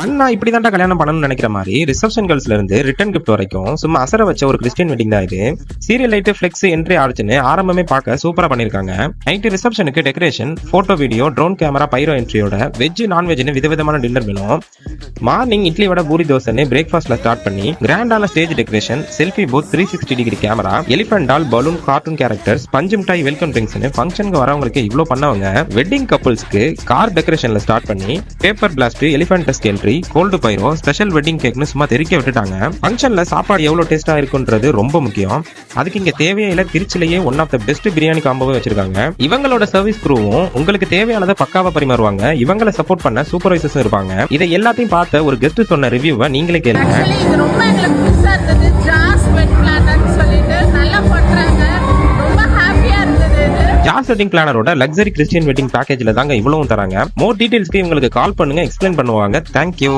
அண்ணா இப்படிதான்டா கல்யாணம் பண்ணணும்னு நினைக்கிற மாதிரி ரிசப்ஷன் கேர்ள்ஸ்ல இருந்து ரிட்டர்ன் கிஃப்ட் வரைக்கும் சும்மா அசர வச்ச ஒரு கிறிஸ்டியன் வெட்டிங் தான் இது. சீரியல் லைட் ஃபிளெக்ஸ் என்ட்ரி ஆர்ச்சுன்னு ஆரம்பமே பார்க்க சூப்பரா பண்ணிருக்காங்க. நைட்டு ரிசப்ஷனுக்கு decoration, photo, video, drone camera, pyro என்ட்ரியோட வெஜ் நான்வெஜ்னு விதவிதமான dinner menu. Morning idli vada puri தோசைன்னு பிரேக்ஃபாஸ்ட்ல ஸ்டார்ட் பண்ணி கிராண்டான stage decoration, selfie booth, 360 degree camera, elephant doll, balloon, cartoon characters, பஞ்சு மிட்டாய், வெல்கம் ட்ரிங்க்ஸ்னு ஃபங்க்ஷனுக்கு வரவங்களுக்கு இவ்வளவு பண்ணவங்க. வெட்டிங் கப்புள்ஸ்க்கு கார் டெக்கரேஷன்ல ஸ்டார்ட் பண்ணி paper blast, elephant tusk entry, gold pyro, special wedding கேக்னு சும்மா தெரிக்க விட்டுட்டாங்க. ஃபங்க்ஷன்ல சாப்பாடு எவ்வளவு டேஸ்டா இருக்குன்றது ரொம்ப முக்கியம். அதுக்கு இங்க தேவையே இல்ல, திருச்சிலேயே one of the best biryani காம்போவே வச்சிருக்காங்க. இவங்களோட சர்வீஸ் குரூவும் உங்களுக்கு தேவையானதை பக்காவா பரிமாறுவாங்க. இவங்களை சப்போர்ட் பண்ண சூப்பர்வைசர்ஸ் இருப்பாங்க. இதை எல்லாத்தையும் பார்த்த ஒரு கெஸ்ட் சொன்ன ரிவ்யூவை நீங்களே கேளுங்க. இது ரொம்ப எங்களுக்கு புதுசா இருந்தது. ஜாஸ் வெட் பிளானர்னு சொல்லிட்டு நல்லா பண்றாங்க. ரொம்ப ஹாப்பியா இருந்தது. ஜாஸ் வெட்டிங் பிளானரோட லக்ஸரி கிறிஸ்டியன் வெட்டிங் பேக்கேஜ்ல தாங்க இவ்வளவும் தராங்க. மோர் டீடைல்ஸ்க்கு இவங்களுக்கு கால் பண்ணுங்க, எக்ஸ்பிளைன் பண்ணுவாங்க. தேங்க்யூ.